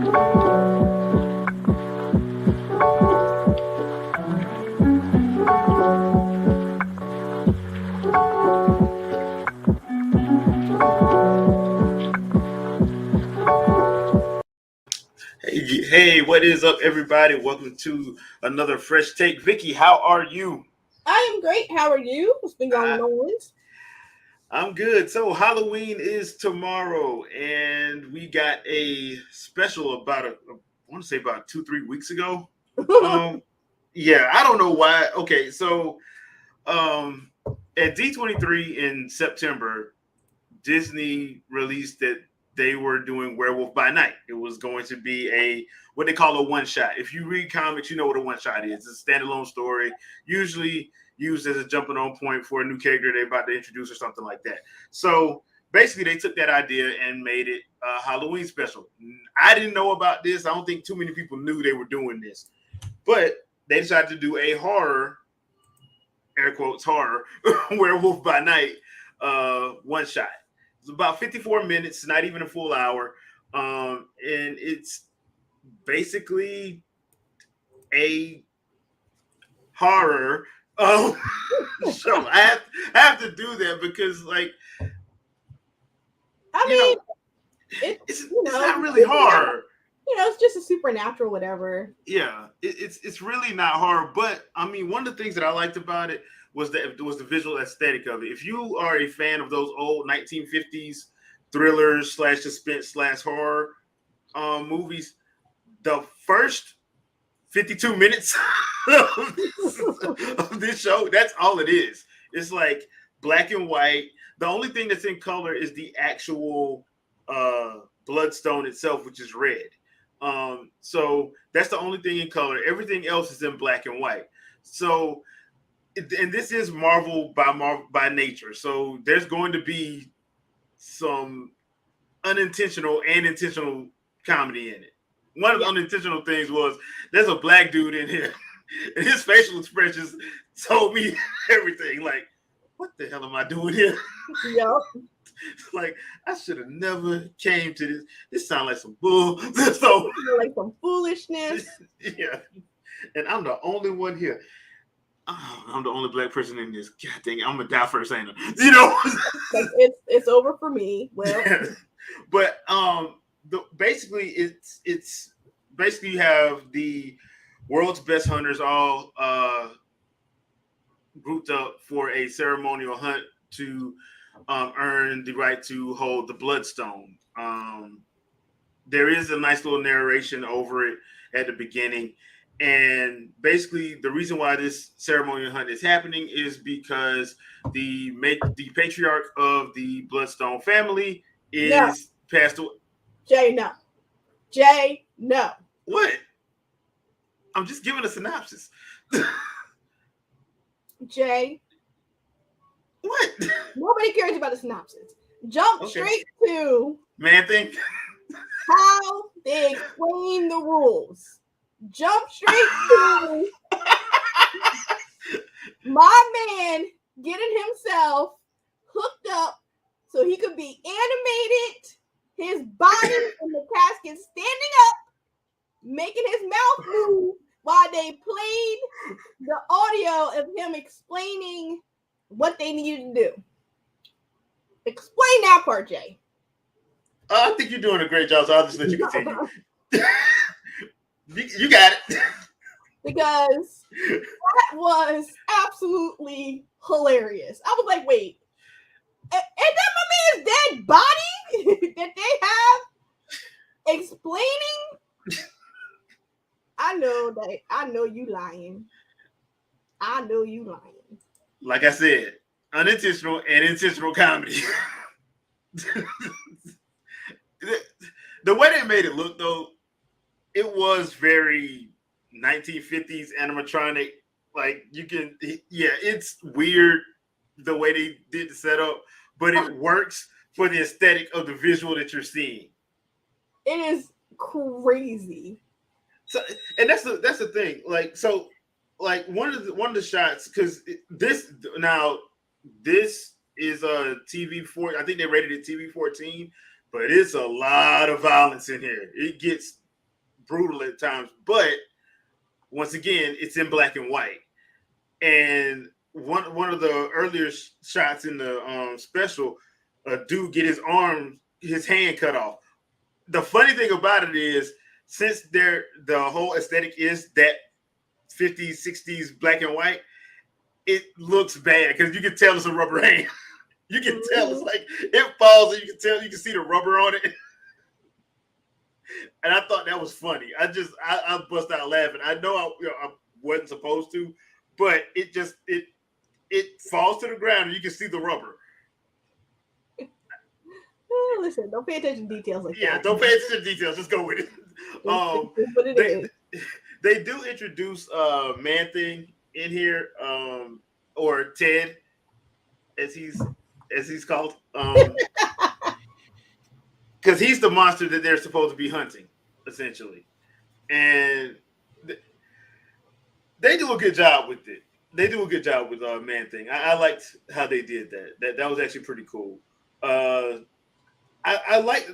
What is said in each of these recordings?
Hey, what is up, everybody? Welcome to another fresh take. Vicky, how are you? I am great. How are you? What's been going I, on? I'm good. So Halloween is tomorrow, and we got a special I want to say about 2, 3 weeks ago. Um, yeah, I don't know why. Okay, so um, at D23 in September, Disney released that they were doing Werewolf by Night. It was going to be a what they call a one shot. If you read comics, you know what a one shot is. It's a standalone story, usually used as a jumping on point for a new character they're about to introduce or something like that. So basically, they took that idea and made it a Halloween special. I didn't know about this. I don't think too many people knew they were doing this, but they decided to do a horror, air quotes horror, Werewolf by Night one shot. It's about 54 minutes, not even a full hour. And it's basically a horror show. I have to do that because, like, I you mean, know, it's not really supernatural. horror. It's just a supernatural whatever. Yeah, it's really not horror. But I mean, one of the things that I liked about it was the visual aesthetic of it. If you are a fan of those old 1950s thrillers slash suspense slash horror movies, the first 52 minutes of this show, that's all it is. It's like black and white. The only thing that's in color is the actual bloodstone itself, which is red. So that's the only thing in color. Everything else is in black and white. So, and this is Marvel by nature. So there's going to be some unintentional and intentional comedy in it. One of the unintentional things was there's a black dude in here, and his facial expressions told me everything. Like, what the hell am I doing here? Yep. Like, I should have never came to this. This sounds like some bull. So, like some foolishness. Yeah, and I'm the only one here. Oh, I'm the only black person in this. God dang it, I'm gonna die first, ain't I? Like it's over for me. Well, but basically it's basically you have the world's best hunters all grouped up for a ceremonial hunt to earn the right to hold the bloodstone. There is a nice little narration over it at the beginning. And basically, the reason why this ceremonial hunt is happening is because the patriarch of the Bloodstone family is passed away. Jay, no. What? I'm just giving a synopsis. Jay. What? Nobody cares about the synopsis. Jump straight to Man thing. How they explain the rules. Jump straight to my man getting himself hooked up so he could be animated, his body in the casket standing up, making his mouth move while they played the audio of him explaining what they needed to do. Explain that part, Jay. I think you're doing a great job, so I'll just let you continue. You got it. Because that was absolutely hilarious. I was like, wait, is that my man's dead body that they have explaining? I know you lying. I know you lying. Like I said, unintentional and intentional comedy. The way they made it look, though, it was very 1950s animatronic. Like, it's weird the way they did the setup, but it works for the aesthetic of the visual that you're seeing. It is crazy. So, and that's the thing. Like one of the shots, because this is a TV 4. I think they rated it TV 14, but it's a lot of violence in here. It gets brutal at times, but once again, it's in black and white. And one of the earlier shots in the special, a dude get his hand cut off. The funny thing about it is, since the whole aesthetic is that 50s, 60s black and white, it looks bad because you can tell it's a rubber hand. You can tell it's like it falls, and you can see the rubber on it. And I thought that was funny. I bust out laughing. I know I wasn't supposed to, but it falls to the ground and you can see the rubber. Listen, don't pay attention to details like that. Yeah, don't pay attention to details. Just go with it. They do introduce Man Thing in here, or Ted, as he's called, because he's the monster that they're supposed to be hunting, essentially, and they do a good job with it. They do a good job with Man Thing. I liked how they did that. That was actually pretty cool. I like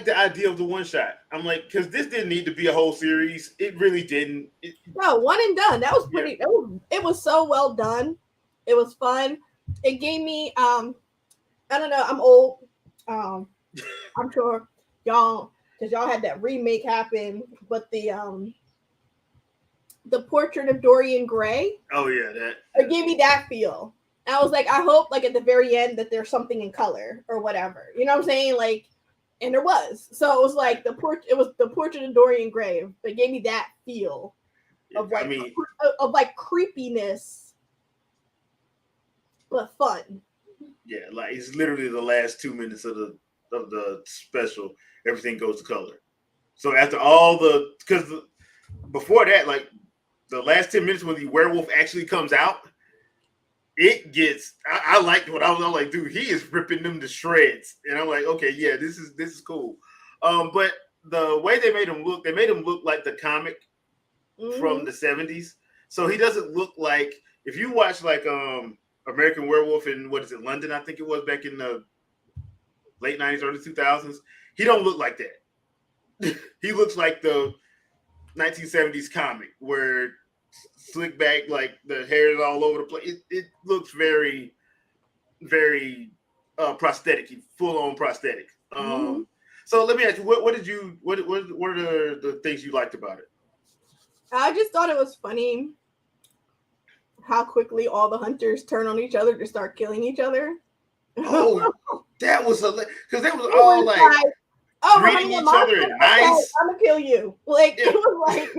the idea of the one shot. I'm like, because this didn't need to be a whole series. It really didn't. No, one and done. That was pretty. Yeah. It was so well done. It was fun. It gave me I don't know. I'm old. I'm sure y'all, because y'all had that remake happen, but the Portrait of Dorian Gray. Oh yeah, that. It gave me that feel. I was like, I hope like at the very end that there's something in color or whatever. You know what I'm saying? Like, and there was. So it was like the Portrait of Dorian Gray. It gave me that feel of like of like creepiness, but fun. Yeah, like it's literally the last 2 minutes of the special. Everything goes to color. So after all because before that, like the last 10 minutes when the werewolf actually comes out. It gets. I liked what I was like, dude. He is ripping them to shreds, and I'm like, okay, yeah, this is cool. But the way they made him look like the comic from the 70s. So he doesn't look like, if you watch like American Werewolf in London, I think it was back in the late 90s, early 2000s. He don't look like that. He looks like the 1970s comic where. Slick back, like the hair is all over the place. It looks very, very prosthetic, full on prosthetic. So let me ask you, what are the things you liked about it? I just thought it was funny how quickly all the hunters turn on each other to start killing each other. Oh, that was hilarious because they was all like greeting each other and nice. I'm gonna kill you. Like it was like.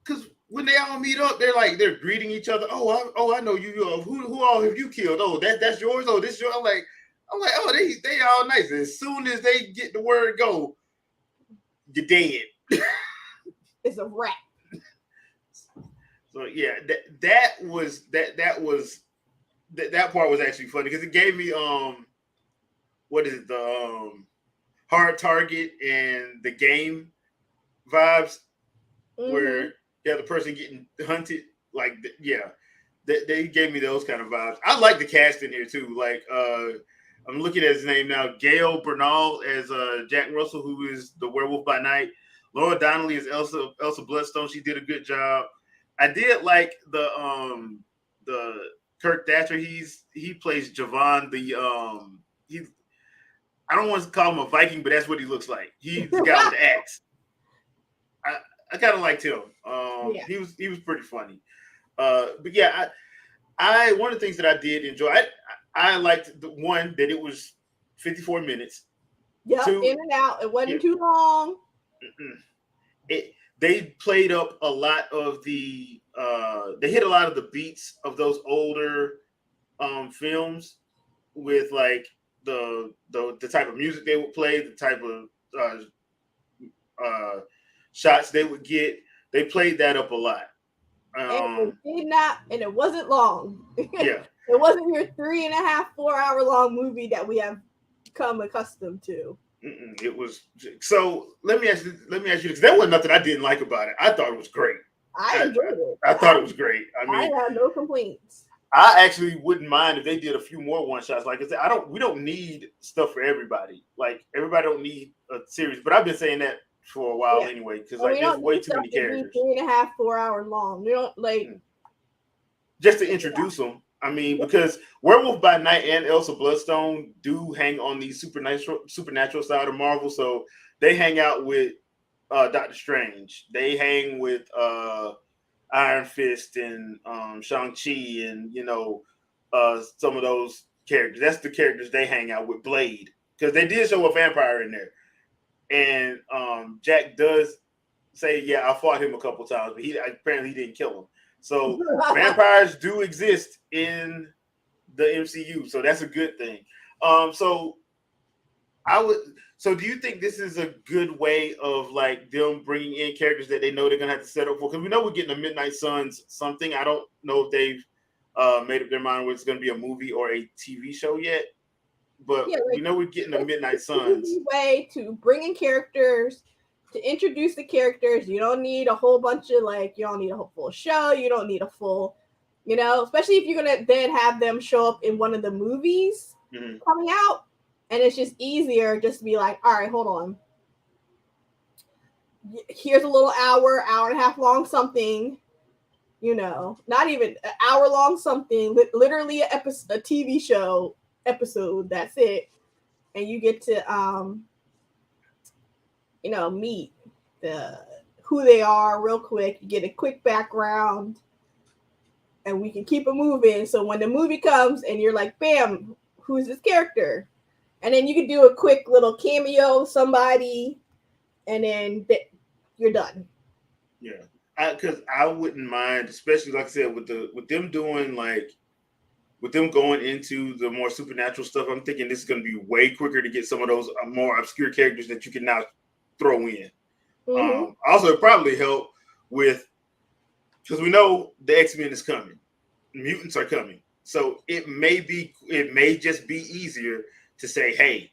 Because when they all meet up, they're greeting each other. Oh, I know you. Who all have you killed? Oh, that's yours. Oh, this yours. I'm like, oh, they all nice. As soon as they get the word go, you're dead. It's a wrap. So yeah, that part was actually funny because it gave me what is it, the Hard Target and the Game vibes where. Yeah, the person getting hunted, like, yeah, they gave me those kind of vibes. I like the cast in here too. Like, I'm looking at his name now, Gail Bernal as Jack Russell, who is the Werewolf by Night. Laura Donnelly as Elsa Bloodstone. She did a good job. I did like the Kirk Thatcher. He plays Javon. I don't want to call him a Viking, but that's what he looks like. He's the guy with the axe. I kind of liked him. Yeah. He was pretty funny. But yeah, I one of the things that I did enjoy, I liked the one that it was 54 minutes. Yep, in and out. It wasn't too long. They played up a lot of they hit a lot of the beats of those older films with like the type of music they would play, the type of shots they would get. They played that up a lot. And it did not, and it wasn't long. Yeah. It wasn't your 3.5, 4 hour long movie that we have come accustomed to. It was. So let me ask you, because there wasn't nothing I didn't like about it. I thought it was great. I enjoyed it. I thought it was great. I mean, I had no complaints. I actually wouldn't mind if they did a few more one shots. Like I said, we don't need stuff for everybody. Like everybody don't need a series. But I've been saying that for a while Yeah. anyway, because And like we there's don't way need too stuff many to be characters 3.5, 4 hours long. We don't like just to introduce them. I mean, because Werewolf by Night and Elsa Bloodstone do hang on the supernatural side of Marvel, so they hang out with Doctor Strange. They hang with Iron Fist and Shang-Chi and some of those characters. That's the characters they hang out with. Blade, because they did show a vampire in there, and Jack does say, "Yeah, I fought him a couple times, but he apparently didn't kill him." So vampires do exist in the MCU, so that's a good thing. So I would. So, do you think this is a good way of like them bringing in characters that they know they're gonna have to set up for? Because we know we're getting a Midnight Suns something. I don't know if they've made up their mind whether it's going to be a movie or a TV show yet, but yeah, we like know we're getting a Midnight an Suns. easy way to bring in characters, to introduce the characters. You don't need a whole bunch of you don't need a whole full show. You don't need a full, especially if you're gonna then have them show up in one of the movies coming out. And it's just easier just to be like, all right, hold on. Here's a little hour and a half long something, not even an hour long something, literally a TV show episode. That's it. And you get to, meet who they are real quick. You get a quick background and we can keep it moving. So when the movie comes and you're like, bam, who's this character? And then you can do a quick little cameo of somebody, and then you're done. Yeah, because I wouldn't mind, especially like I said, with them doing with them going into the more supernatural stuff. I'm thinking this is going to be way quicker to get some of those more obscure characters that you can now throw in. Also, it probably help with because we know the X-Men is coming, mutants are coming, so it may just be easier to say, hey,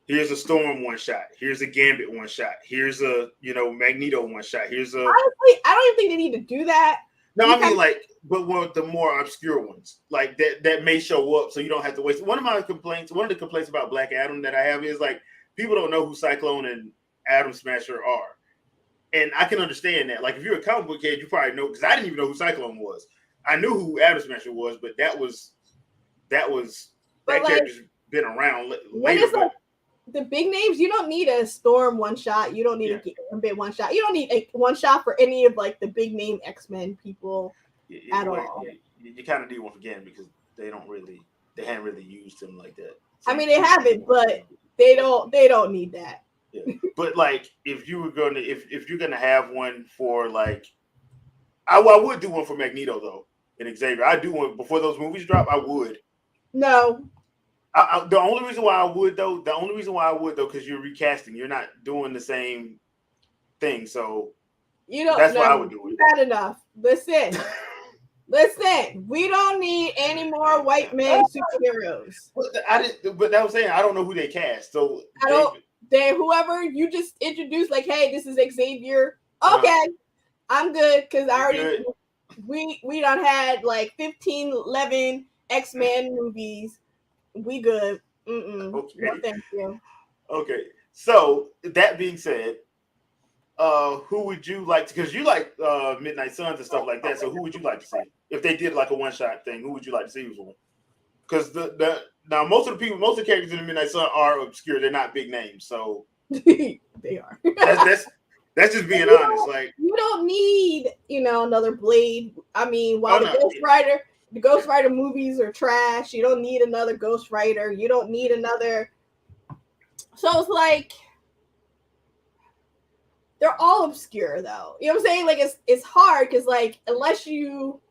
here's a Storm one shot. Here's a Gambit one shot. Here's a Magneto one shot. Here's a. Honestly, I don't even think they need to do that. No, I mean but one of the more obscure ones, like that may show up, so you don't have to waste. One of the complaints about Black Adam that I have is like people don't know who Cyclone and Atom Smasher are, and I can understand that. Like if you're a comic book kid, you probably know because I didn't even know who Cyclone was. I knew who Atom Smasher was, but that character's been around later. But the big names, you don't need a Storm one shot. You don't need a Gambit one shot. You don't need a one shot for any of the big name X-Men people at all. You kind of need one for Gambit because they haven't really used him like that. I mean, they haven't, but they don't need that. Yeah. But like, if you're gonna have one for I would do one for Magneto though, and Xavier. I do one before those movies drop. I would. No. The only reason why I would though, because you're recasting. You're not doing the same thing, so that's why I would do it. Bad enough. Listen. We don't need any more white men superheroes. But that was saying I don't know who they cast. So whoever you just introduced, hey, this is Xavier. Okay, I'm good because I already we done had 15, 11 X-Men movies. We good. Okay. No, thank you. Okay. So that being said, who would you like to? Because you like Midnight Suns and stuff like that. So who would you like to see if they did a one shot thing? Who would you like to see was one? Because now most of the characters in the Midnight Sun are obscure. They're not big names. So they are. that's just being honest. You don't need another Blade. I mean, while the Ghost Rider movies are trash. You don't need another Ghost Rider. You don't need another. So it's they're all obscure though. You know what I'm saying? It's hard because unless you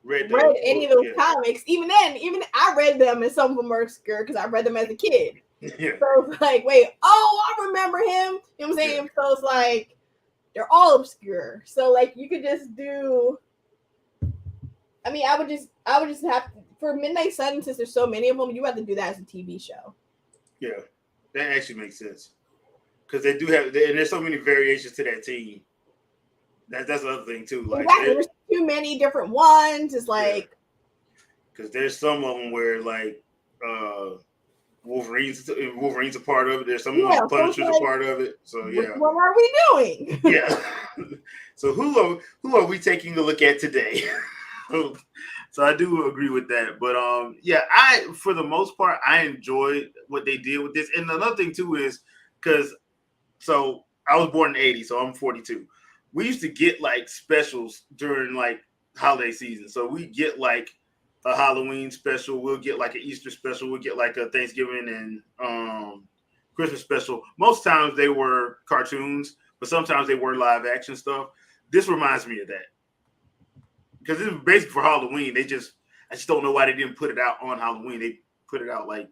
read any of those comics, even I read them and some of them are obscure because I read them as a kid. Yeah. So it's wait, I remember him. You know what I'm saying? Yeah. So it's they're all obscure. So you could just do. I mean, I would just have to, for Midnight Sun, since there's so many of them, you have to do that as a TV show. Yeah, that actually makes sense because they do have, and there's so many variations to that team. That's the other thing too. Exactly. There's too many different ones. It's because there's some of them where like uh Wolverine's a part of it. There's some Yeah, ones so it's Punisher's a like, part of it. So which yeah, one are we doing? yeah. So who are we taking a look at today? So I do agree with that. But yeah, I for the most part I enjoyed what they did with this. And another thing too is because so I was born in '80, so I'm 42. We used to get like specials during like holiday season. So we get like a Halloween special, we'll get like an Easter special, we'll get like a Thanksgiving and Christmas special. Most times they were cartoons, but sometimes they were live action stuff. This reminds me of that because this is basically for Halloween. I just don't know why they didn't put it out on Halloween. They put it out like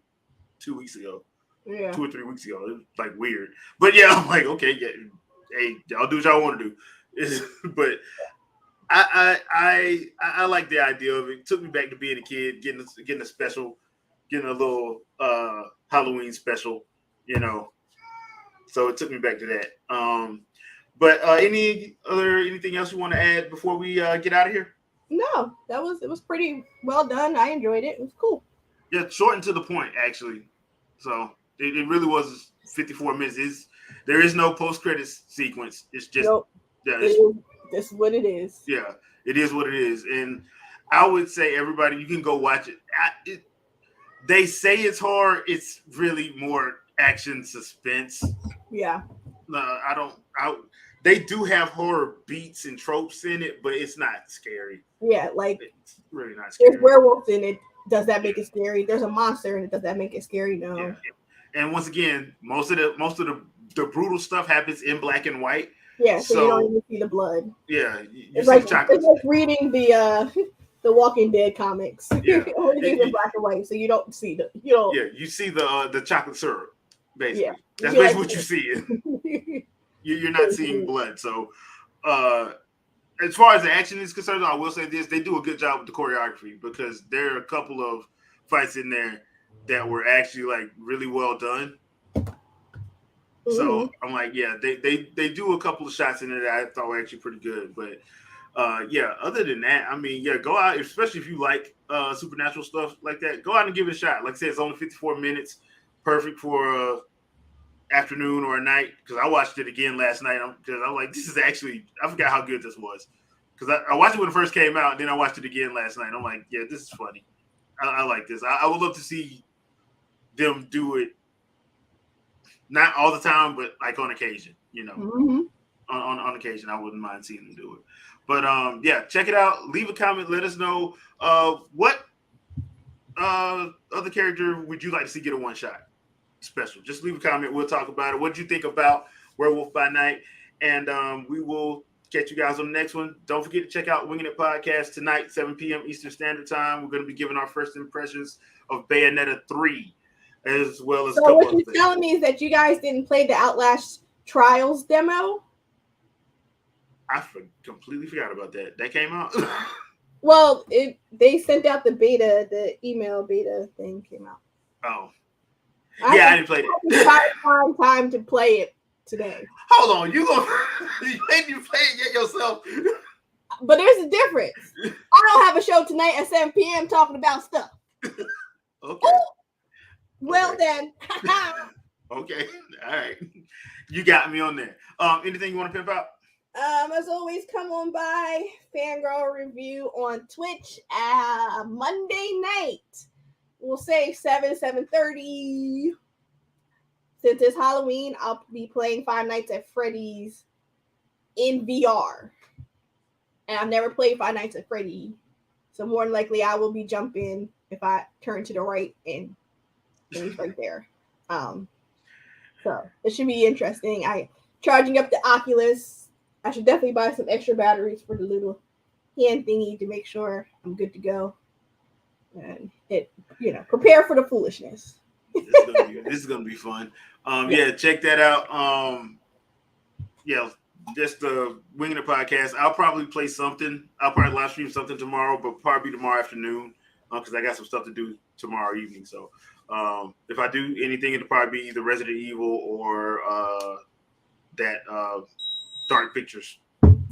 2 weeks ago, Yeah. 2 or 3 weeks ago. It was like weird, but yeah, I'm like, okay, yeah, hey, y'all do what y'all want to do. But I like the idea of it. It took me back to being a kid, getting a special, getting a little Halloween special, you know. So it took me back to that. But anything else you want to add before we get out of here? No, it was pretty well done. I enjoyed it. It was cool. Yeah, short and to the point, actually. So it really was 54 minutes. There is no post credits sequence. It's just Nope. yeah, It is, this is what it is. yeah, it is what it is. And I would say everybody, you can go watch it. They say it's horror. It's really more action suspense. Yeah. No, I don't. They do have horror beats and tropes in it, but it's not scary. Yeah, like It's really not there's scary. werewolves in it. Does that make it scary? There's a monster in it. Does that make it scary? No. Yeah. And once again, most of the brutal stuff happens in black and white. Yeah, so you don't So even see the blood. yeah, you It's see like the chocolate. it's like reading the Walking Dead comics. Yeah. Everything's in black and white, so you don't see Yeah, you see the chocolate syrup. Basically, Yeah. that's You'd be basically like, what you see. You're not seeing blood. So, as far as the action is concerned, I will say this: they do a good job with the choreography because there are a couple of fights in there that were actually like really well done. So I'm like, yeah, they do a couple of shots in there that I thought were actually pretty good. But yeah, other than that, I mean, yeah, go out, especially if you like supernatural stuff like that. Go out and give it a shot. Like I said, it's only 54 minutes, perfect for afternoon or a night. Because I watched it again last night. Because I'm like, this is actually, I forgot how good this was. Because I watched it when it first came out, and then I watched it again last night. I'm like, yeah, this is funny. I like this. I would love to see them do it, not all the time, but like on occasion. You know, on occasion, I wouldn't mind seeing them do it. But yeah, check it out. Leave a comment. Let us know what other character would you like to see get a one shot special. Just leave a comment. We'll talk about it. What did you think about Werewolf by Night? And we will catch you guys on the next one. Don't forget to check out Winging It Podcast tonight, 7 p.m. Eastern Standard Time. We're going to be giving our first impressions of Bayonetta 3, as well as a couple what other you're things. telling me is that you guys didn't play the Outlast Trials demo? I completely forgot about that. That came out. Well, they sent out the beta, the email beta thing came out. Oh, yeah, I didn't play that. Find time to play it today. Hold on, you play it yet yourself? But there's a difference. I don't have a show tonight at 7 p.m. talking about stuff. Okay. Ooh. Well then. Okay. All right. You got me on there. Anything you want to pimp out? As always, come on by Fangirl Review on Twitch Monday night. We'll say 7:30. Since it's Halloween, I'll be playing Five Nights at Freddy's in VR. And I've never played Five Nights at Freddy. So more than likely I will be jumping if I turn to the right and he's right there. So it should be interesting. I charging up the Oculus. I should definitely buy some extra batteries for the little hand thingy to make sure I'm good to go. And prepare for the foolishness. This is gonna be fun. Yeah, check that out. Yeah, just the Winging the Podcast. I'll probably play something. I'll probably live stream something tomorrow, but probably tomorrow afternoon because I got some stuff to do tomorrow evening. So if I do anything, it'll probably be either Resident Evil or that Dark Pictures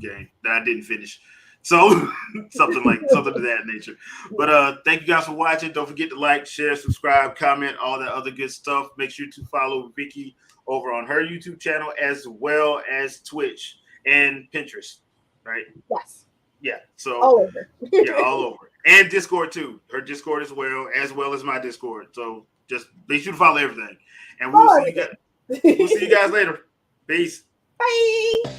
game that I didn't finish. So something to that nature. But thank you guys for watching. Don't forget to like, share, subscribe, comment, all that other good stuff. Make sure to follow Vicky over on her YouTube channel as well as Twitch and Pinterest. Right? Yes. Yeah. So all over. Yeah, all over. And Discord too. Her Discord as well as my Discord. So just make sure to follow everything. And we'll see you guys later. Peace. Bye.